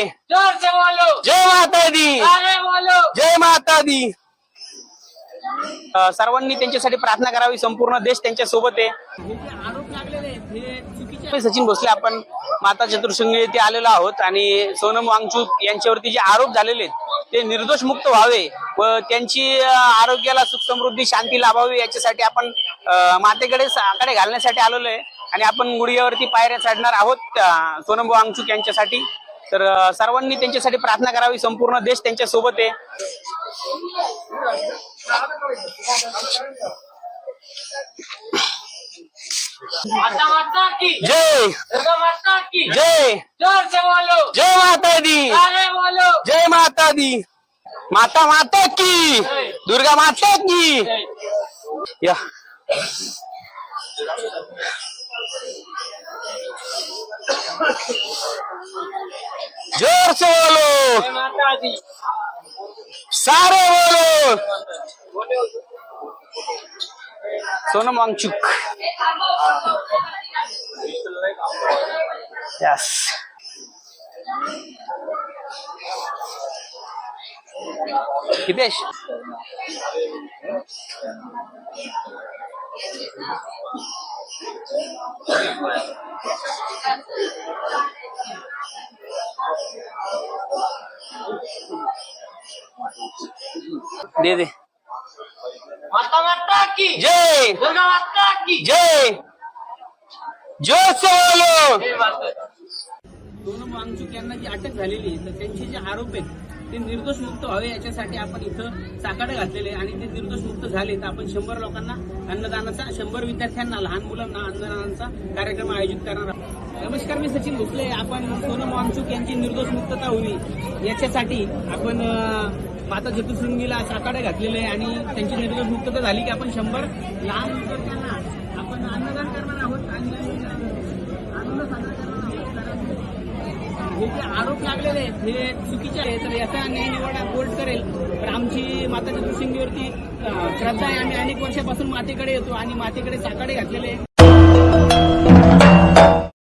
जोर से बोलो। जय माता दी, अरे बोलो। जय माता दी। सर्वांनी त्यांच्यासाठी प्रार्थना करावी, संपूर्ण देश त्यांच्या सोबत आहे। हे जे आरोप लागलेले आहेत हे चुकीचे। सचिन भोसले आपण माता चतुर्शृंगी येथे आलेलो आहोत आणि सोनम वांगचुक यांच्यावरती जे आरोप झालेले आहेत ते निर्दोष मुक्त व्हावे व त्यांची आरोग्याला सुख समृद्धी शांती लाभावी याच्यासाठी आपण मातेकडे आकडे घालण्यासाठी आलेलो आहे आणि आपण गुडघ्यावरती पायऱ्या चढणार आहोत सोनम वांगचुक यांच्यासाठी। तर सर्वांनी त्यांच्यासाठी प्रार्थना करावी, संपूर्ण देश त्यांच्या सोबत आहे। माता माता की जय, दुर्गा माता की जय, जोर से बोलो। जय माता दी, अरे बोलो। जय माता दी। माता माता की, दुर्गा माता की। या जोर से बोलो, जय माता दी। सारे बोलो। सोनम वांगचुक। यस, हितेश दे दे। माता माता की जय, दुर्गा माता की जय, जोर से बोलो। जय माता दी। सोनम वांगचुक यांना जी अटक झालेली आहे तर त्यांचे जे आरोप आहेत ते निर्दोष मुक्त व्हावे याच्यासाठी आपण इथं साकडे घातलेले आणि ते निर्दोष मुक्त झाले तर आपण 100 लोकांना अन्नदानाचा, 100 विद्यार्थ्यांना, लहान मुलांना अन्नदानाचा कार्यक्रम आयोजित करणार आहोत। नमस्कार, मी सचिन भोसले। आपण सोनम वांगचुक यांची निर्दोष मुक्तता होईल याच्यासाठी आपण माता चतुर्शृंगीला साकडे घातलेले आहे आणि त्यांची निर्दोष मुक्तता झाली की आपण 100 लहान विद्यार्थ्यांना आपण अन्नदान करणार आहोत आणि आनंद साजरा करणार आहोत। हे जे आरोप लागलेले आहेत हे चुकीचे आहेत तर याचा न्यायनिवाडा कोर्ट करेल। तर आमची माता चतुर्शृंगीवरती श्रद्धा आहे, आम्ही अनेक वर्षापासून मातेकडे येतो आणि मातेकडे साकडे घातलेले